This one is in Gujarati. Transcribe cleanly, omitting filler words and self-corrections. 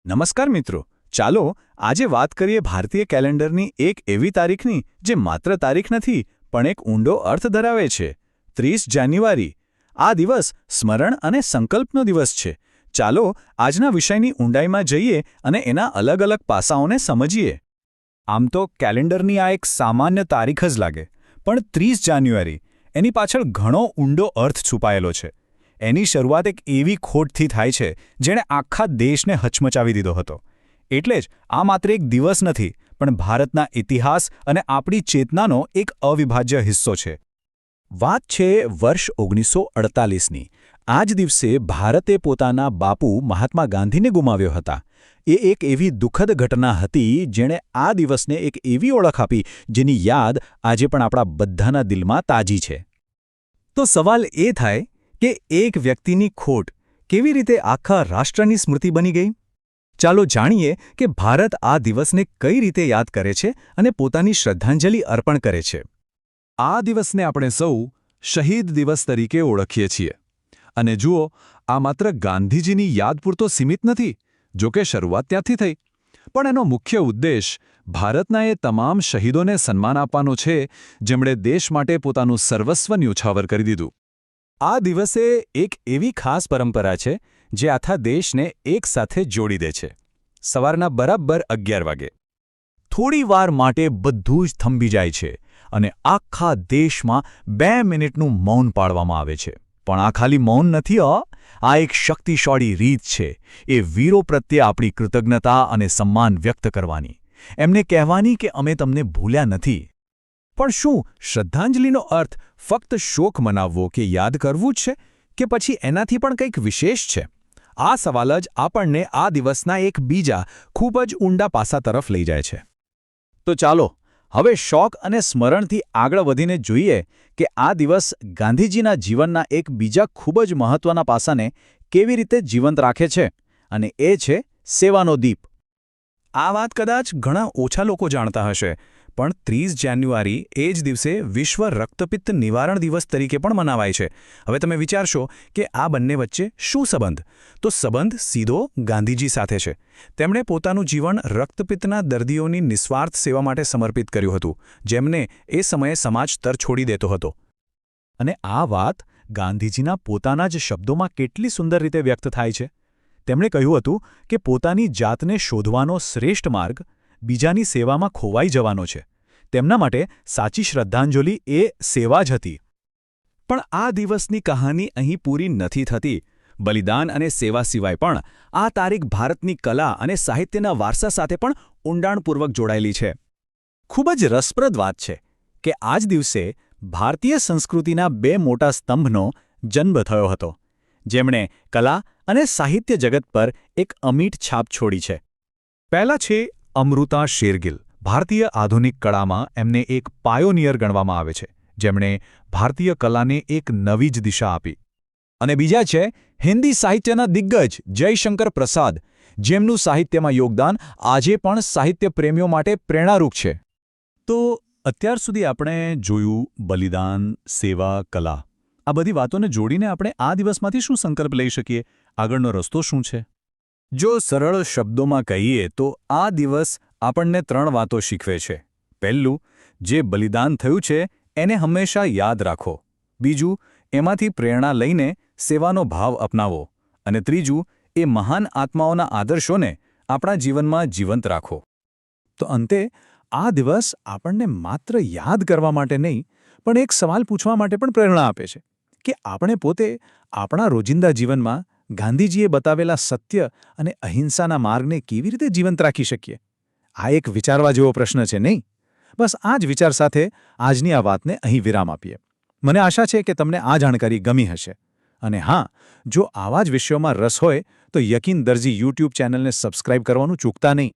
નમસ્કાર મિત્રો, ચાલો આજે વાત કરીએ ભારતીય કેલેન્ડરની એક એવી તારીખની જે માત્ર તારીખ નથી પણ એક ઊંડો અર્થ ધરાવે છે. 30 જાન્યુઆરી. આ દિવસ સ્મરણ અને સંકલ્પનો દિવસ છે. ચાલો આજના વિષયની ઊંડાઈમાં જઈએ અને એના અલગ અલગ પાસાઓને સમજીએ. આમ તો કેલેન્ડરની આ એક સામાન્ય તારીખ જ લાગે, પણ 30 જાન્યુઆરી એની પાછળ ઘણો ઊંડો અર્થ છુપાયેલો છે. એની શરૂઆત એક એવી ખોટથી થાય છે જેણે આખા દેશને હચમચાવી દીધો હતો. એટલે જ આ માત્ર એક દિવસ નથી, પણ ભારતના ઇતિહાસ અને આપણી ચેતનાનો એક અવિભાજ્ય હિસ્સો છે. વાત છે વર્ષ 1948ની. આ જ દિવસે ભારતે પોતાના બાપુ મહાત્મા ગાંધીને ગુમાવ્યો હતા. એ એક એવી દુઃખદ ઘટના હતી જેણે આ દિવસને એક એવી ઓળખ આપી જેની યાદ આજે પણ આપણા બધાના દિલમાં તાજી છે. તો સવાલ એ થાય કે એક વ્યક્તિની ખોટ કેવી રીતે આખા રાષ્ટ્રની સ્મૃતિ બની ગઈ? ચાલો જાણીએ કે ભારત આ દિવસને કઈ રીતે યાદ કરે છે અને પોતાની શ્રદ્ધાંજલિ અર્પણ કરે છે. આ દિવસને આપણે સૌ શહીદ દિવસ તરીકે ઓળખીએ છીએ. અને જુઓ, આ માત્ર ગાંધીજીની યાદ પૂરતો સીમિત નથી, જોકે શરૂઆત ત્યાંથી થઈ. પણ એનો મુખ્ય ઉદ્દેશ ભારતના એ તમામ શહીદોને સન્માન આપવાનો છે જેમણે દેશ માટે પોતાનું સર્વસ્વ ન્યોછાવર કરી દીધું. આ દિવસે એક એવી ખાસ પરંપરા છે જે આખા દેશને એક સાથે જોડી દે છે. સવારના બરાબર 11 વાગે થોડી વાર માટે બધું જ થંભી જાય છે અને આખા દેશમાં 2 મિનિટનું મૌન પાળવામાં આવે છે. પણ આ ખાલી મૌન નથી. આ એક શક્તિશાળી રીત છે એ વીરો પ્રત્યે આપણી કૃતજ્ઞતા અને સન્માન વ્યક્ત કરવાની. એમને કહેવાની કે અમે તમને ભૂલ્યા નથી. પણ શું શ્રદ્ધાંજલિનો અર્થ ફક્ત શોક મનાવવો કે યાદ કરવું જ છે, કે પછી એનાથી પણ કંઈક વિશેષ છે? આ સવાલ જ આપણને આ દિવસના એક બીજા ખૂબ જ ઊંડા પાસા તરફ લઈ જાય છે. તો ચાલો હવે શોક અને સ્મરણથી આગળ વધીને જોઈએ કે આ દિવસ ગાંધીજીના જીવનના એક બીજા ખૂબ જ મહત્વના પાસાને કેવી રીતે જીવંત રાખે છે, અને એ છે સેવાનો દીપ. આ વાત કદાચ ઘણા ઓછા લોકો જાણતા હશે, પણ 30 જાન્યુઆરી એ જ દિવસે વિશ્વ રક્તપિત્ત નિવારણ દિવસ તરીકે પણ મનાવાય છે. હવે તમે વિચારશો કે આ બંને વચ્ચે શું સંબંધ? તો સંબંધ સીધો ગાંધીજી સાથે છે. તેમણે પોતાનું જીવન રક્તપિત્તના દર્દીઓની નિસ્વાર્થ સેવા માટે સમર્પિત કર્યું હતું, જેમને એ સમયે સમાજ તર છોડી દેતો હતો. અને આ વાત ગાંધીજીના પોતાના જ શબ્દોમાં કેટલી સુંદર રીતે વ્યક્ત થાય છે. તેમણે કહ્યું હતું કે પોતાની જાતને શોધવાનો શ્રેષ્ઠ માર્ગ બીજાની સેવામાં ખોવાઈ જવાનો છે. તેમના માટે સાચી શ્રદ્ધાંજલિ એ સેવા જ હતી. પણ આ દિવસની કહાની અહીં પૂરી નથી થતી. બલિદાન અને સેવા સિવાય પણ આ તારીખ ભારતની કલા અને સાહિત્યના વારસા સાથે પણ ઊંડાણપૂર્વક જોડાયેલી છે. ખૂબ જ રસપ્રદ વાત છે કે આ જ દિવસે ભારતીય સંસ્કૃતિના 2 મોટા સ્તંભનો જન્મ થયો હતો, જેમણે કલા અને સાહિત્ય જગત પર એક અમીટ છાપ છોડી છે. પહેલા છે અમૃતા શેરગિલ. ભારતીય આધુનિક કળામાં એમને એક પાયોનિયર ગણવામાં આવે છે, જેમણે ભારતીય કલાને એક નવી જ દિશા આપી. અને બીજા છે હિન્દી સાહિત્યના દિગ્ગજ જયશંકર પ્રસાદ, જેમનું સાહિત્યમાં યોગદાન આજે પણ સાહિત્ય પ્રેમીઓ માટે પ્રેરણારૂપ છે. તો અત્યાર સુધી આપણે જોયું બલિદાન, સેવા, કલા. આ બધી વાતોને જોડીને આપણે આ દિવસમાંથી શું સંકલ્પ લઈ શકીએ? આગળનો રસ્તો શું છે? જો સરળ શબ્દોમાં કહીએ તો આ દિવસ આપણને 3 વાતો શીખવે છે. પહેલું, જે બલિદાન થયું છે એને હંમેશા યાદ રાખો. બીજું, એમાંથી પ્રેરણા લઈને સેવાનો ભાવ અપનાવો. અને ત્રીજું, એ મહાન આત્માઓના આદર્શોને આપણા જીવનમાં જીવંત રાખો. તો અંતે આ દિવસ આપણને માત્ર યાદ કરવા માટે નહીં, પણ એક સવાલ પૂછવા માટે પણ પ્રેરણા આપે છે કે આપણે પોતે આપણા રોજિંદા જીવનમાં ગાંધીજીએ બતાવેલા સત્ય અને અહિંસાના માર્ગને કેવી રીતે જીવંત રાખી શકીએ. આ એક વિચારવા જેવો પ્રશ્ન છે, નહીં? બસ આ જ વિચાર સાથે આજની આ વાતને અહીં વિરામ આપીએ. મને આશા છે કે તમને આ જાણકારી ગમી હશે. અને હા, જો આવા જ વિષયોમાં રસ હોય તો યકીન દરજી YouTube ચેનલને સબસ્ક્રાઇબ કરવાનું ચૂકતા નહીં.